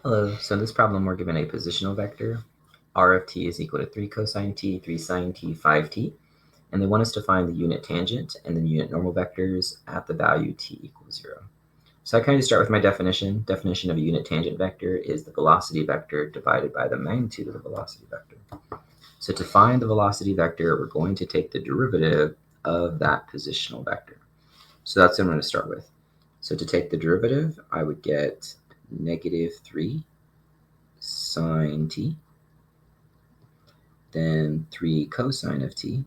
Hello, so in this problem we're given a positional vector. R of t is equal to 3 cosine t, 3 sine t, 5t. And they want us to find the unit tangent and then unit normal vectors at the value t equals 0. So I kind of start with my definition. Definition of a unit tangent vector is the velocity vector divided by the magnitude of the velocity vector. So to find the velocity vector, we're going to take the derivative of that positional vector. So that's what I'm going to start with. So to take the derivative, I would get negative 3 sine t, then 3 cosine of t,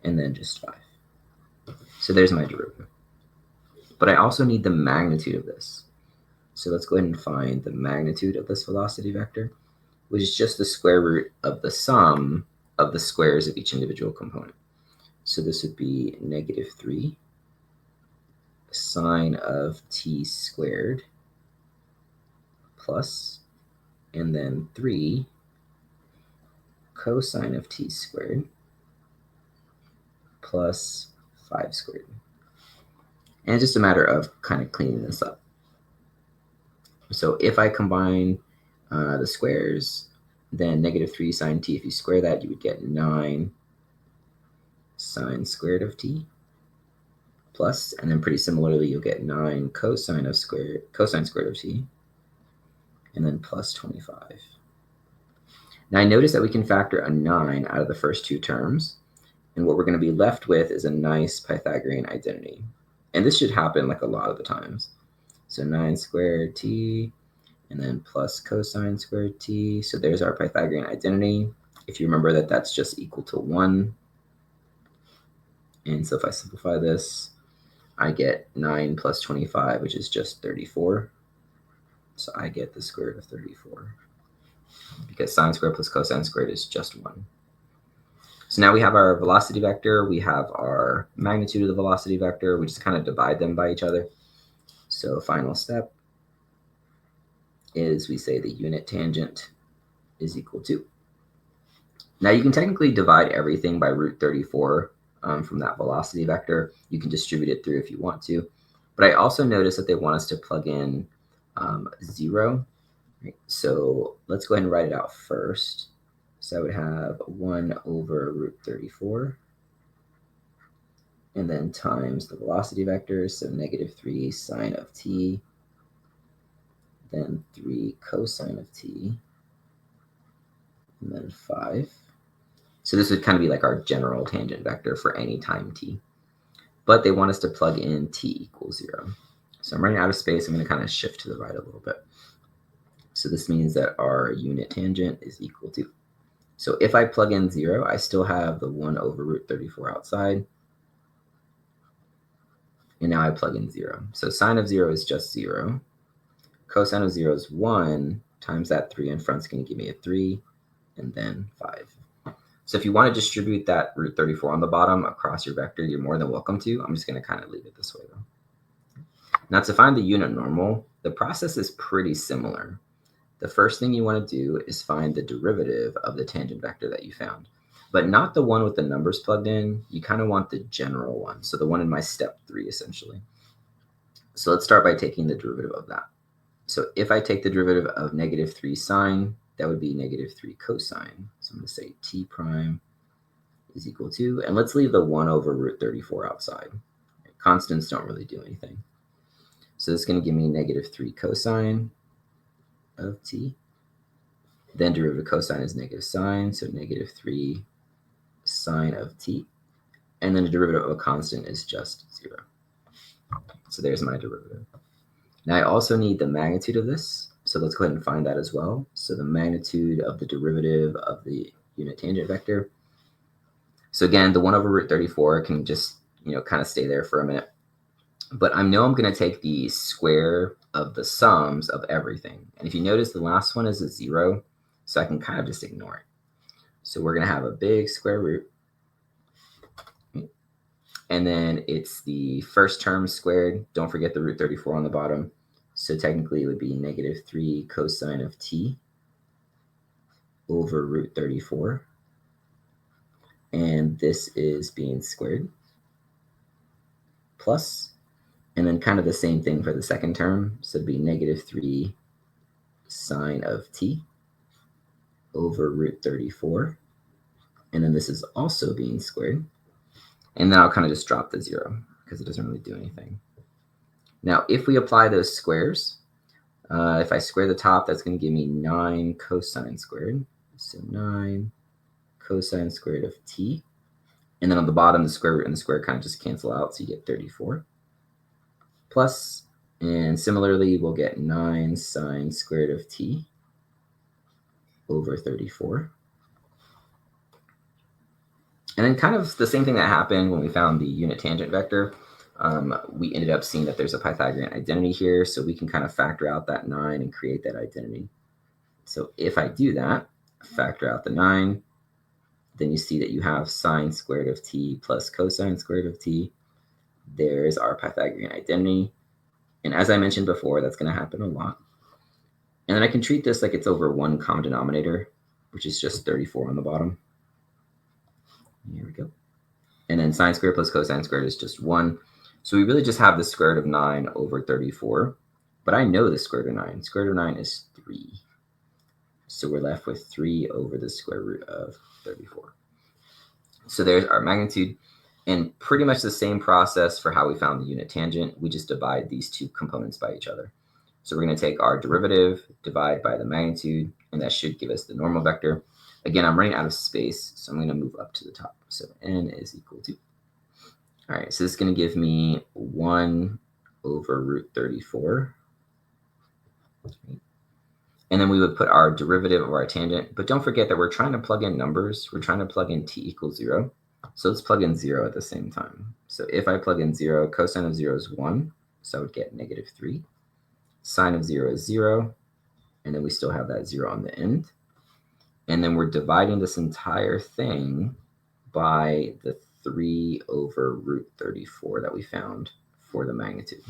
and then just 5. So there's my derivative. But I also need the magnitude of this. So let's go ahead and find the magnitude of this velocity vector, which is just the square root of the sum of the squares of each individual component. So this would be negative 3 sine of t squared plus, and then 3 cosine of t squared plus 5 squared. And it's just a matter of kind of cleaning this up. So if I combine the squares, then negative 3 sine t, if you square that, you would get 9 sine squared of t plus, and then pretty similarly, you'll get 9 cosine squared of t, and then plus 25. Now I notice that we can factor a 9 out of the first two terms, and what we're going to be left with is a nice Pythagorean identity. And this should happen like a lot of the times. So 9 squared t, and then plus cosine squared t. So there's our Pythagorean identity. If you remember that that's just equal to 1. And so if I simplify this, I get 9 plus 25, which is just 34. So I get the square root of 34. Because sine squared plus cosine squared is just 1. So now we have our velocity vector, we have our magnitude of the velocity vector, we just kind of divide them by each other. So final step is we say the unit tangent is equal to. Now you can technically divide everything by root 34 from that velocity vector. You can distribute it through if you want to. But I also notice that they want us to plug in 0. Right? So let's go ahead and write it out first. So I would have 1 over root 34, and then times the velocity vector, so negative 3 sine of t, then 3 cosine of t, and then 5. So this would kind of be like our general tangent vector for any time t. But they want us to plug in t equals 0. So I'm running out of space. I'm going to kind of shift to the right a little bit. So this means that our unit tangent is equal to. So if I plug in 0, I still have the 1 over root 34 outside. And now I plug in 0. So sine of 0 is just 0. Cosine of 0 is 1 times that 3 in front is going to give me a 3, and then 5. So if you want to distribute that root 34 on the bottom across your vector, you're more than welcome to. I'm just going to kind of leave it this way, though. Now to find the unit normal, the process is pretty similar. The first thing you want to do is find the derivative of the tangent vector that you found, but not the one with the numbers plugged in. You kind of want the general one, so the one in my step 3, essentially. So let's start by taking the derivative of that. So if I take the derivative of negative 3 sine, that would be negative 3 cosine. So I'm going to say t prime is equal to, and let's leave the 1 over root 34 outside. Constants don't really do anything. So this is going to give me negative 3 cosine of t. Then derivative of cosine is negative sine, so negative 3 sine of t. And then the derivative of a constant is just 0. So there's my derivative. Now I also need the magnitude of this, so let's go ahead and find that as well. So the magnitude of the derivative of the unit tangent vector. So again, the 1 over root 34 can just kind of stay there for a minute. But I know I'm going to take the square of the sums of everything. And if you notice, the last one is a 0, so I can kind of just ignore it. So we're going to have a big square root. And then it's the first term squared. Don't forget the root 34 on the bottom. So technically it would be negative 3 cosine of t over root 34. And this is being squared. Plus, and then kind of the same thing for the second term. So it'd be negative 3 sine of t over root 34. And then this is also being squared. And then I'll kind of just drop the 0 because it doesn't really do anything. Now, if we apply those squares, if I square the top, that's going to give me 9 cosine squared. So 9 cosine squared of t. And then on the bottom, the square root and the square kind of just cancel out, so you get 34. Plus, and similarly, we'll get 9 sine squared of t over 34. And then kind of the same thing that happened when we found the unit tangent vector. We ended up seeing that there's a Pythagorean identity here, so we can kind of factor out that 9 and create that identity. So if I do that, factor out the 9, then you see that you have sine squared of t plus cosine squared of t. There's our Pythagorean identity. And as I mentioned before, that's going to happen a lot. And then I can treat this like it's over one common denominator, which is just 34 on the bottom. Here we go. And then sine squared plus cosine squared is just 1. So we really just have the square root of 9 over 34. But I know the square root of 9. Square root of 9 is 3. So we're left with 3 over the square root of 34. So there's our magnitude. And pretty much the same process for how we found the unit tangent. We just divide these two components by each other. So we're going to take our derivative, divide by the magnitude, and that should give us the normal vector. Again, I'm running out of space, so I'm going to move up to the top. So n is equal to, all right, so this is going to give me 1 over root 34. And then we would put our derivative of our tangent. But don't forget that we're trying to plug in numbers. We're trying to plug in t equals 0. So let's plug in 0 at the same time. So if I plug in 0, cosine of 0 is 1. So I would get negative 3. Sine of 0 is 0. And then we still have that 0 on the end. And then we're dividing this entire thing by the 3 over root 34 that we found for the magnitude.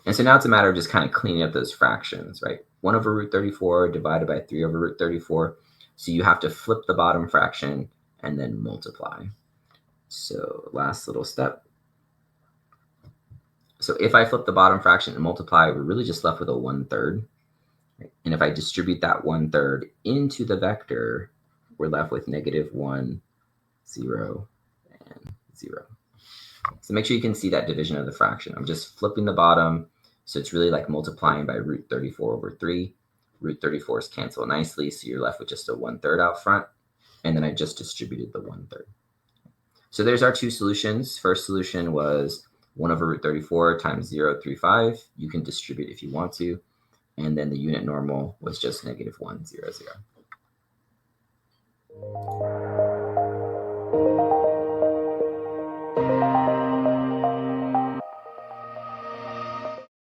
And so now it's a matter of just kind of cleaning up those fractions, right? 1 over root 34 divided by 3 over root 34. So you have to flip the bottom fraction and then multiply. So last little step. So if I flip the bottom fraction and multiply, we're really just left with a 1/3. Right? And if I distribute that 1/3 into the vector, we're left with negative 1, 0, and 0. So make sure you can see that division of the fraction. I'm just flipping the bottom. So it's really like multiplying by root 34 over 3. Root 34s cancel nicely, so you're left with just a 1/3 out front. And then I just distributed the 1/3. So there's our two solutions. First solution was 1 over root 34 times 0.35. You can distribute if you want to. And then the unit normal was just negative 1, 0, 0.